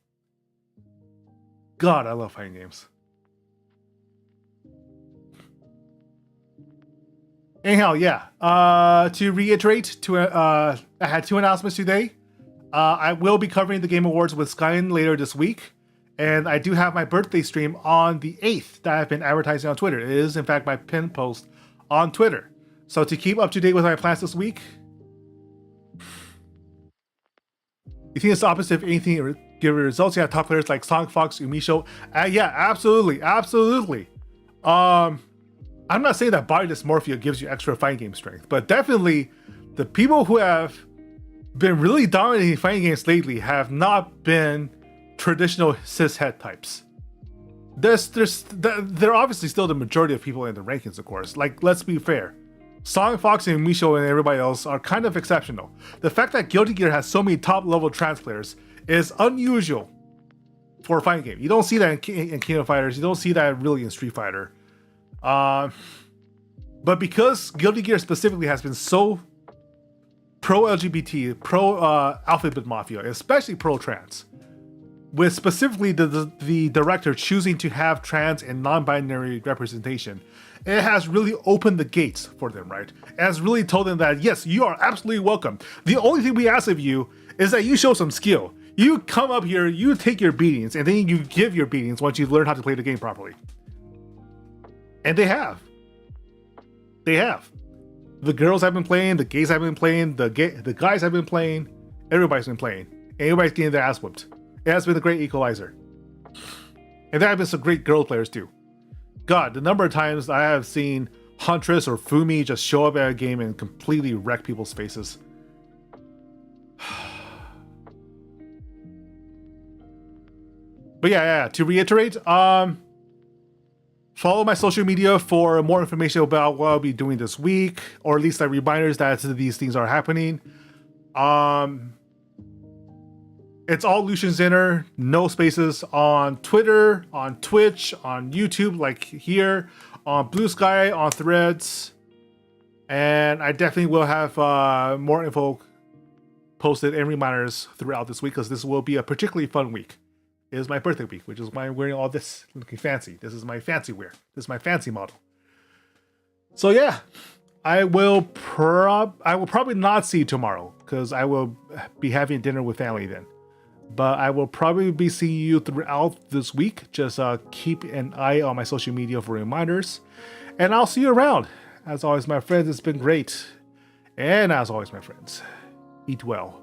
God, I love fighting games. Anyhow, yeah. To reiterate, I had two announcements today. I will be covering the Game Awards with Skyen later this week. And I do have my birthday stream on the 8th that I've been advertising on Twitter. It is, in fact, my pinned post on Twitter. So to keep up to date with my plans this week, you think it's the opposite of anything give results? You have top players like Sonic Fox, Umisho. Yeah, absolutely. I'm not saying that body dysmorphia gives you extra fighting game strength, but definitely the people who have been really dominating fighting games lately have not been traditional cishet types. They're obviously still the majority of people in the rankings, of course. Like, let's be fair. Sonic Fox and Misho and everybody else are kind of exceptional. The fact that Guilty Gear has so many top-level trans players is unusual for a fighting game. You don't see that in King of Fighters. You don't see that really in Street Fighter. But because Guilty Gear specifically has been so pro-LGBT, pro-Alphabet Mafia, especially pro-trans, with specifically the director choosing to have trans and non-binary representation, it has really opened the gates for them, right? It has really told them that, yes, you are absolutely welcome. The only thing we ask of you is that you show some skill. You come up here, you take your beatings, and then you give your beatings once you learn how to play the game properly. And they have. They have. The girls have been playing, the gays have been playing, the guys have been playing, everybody's been playing. Everybody's getting their ass whooped. It has been a great equalizer. And there have been some great girl players too. God, the number of times I have seen Huntress or Fumi just show up at a game and completely wreck people's faces. But yeah, to reiterate, follow my social media for more information about what I'll be doing this week, or at least like reminders that these things are happening. It's all Lucian Zinner, no spaces, on Twitter, on Twitch, on YouTube, like here, on Blue Sky, on Threads, and I definitely will have more info posted and reminders throughout this week, because this will be a particularly fun week. It is my birthday week, which is why I'm wearing all this, looking fancy. This is my fancy wear. This is my fancy model. So yeah, I will probably not see you tomorrow, because I will be having dinner with family then. But I will probably be seeing you throughout this week. Just keep an eye on my social media for reminders. And I'll see you around. As always, my friends, it's been great. And as always, my friends, eat well.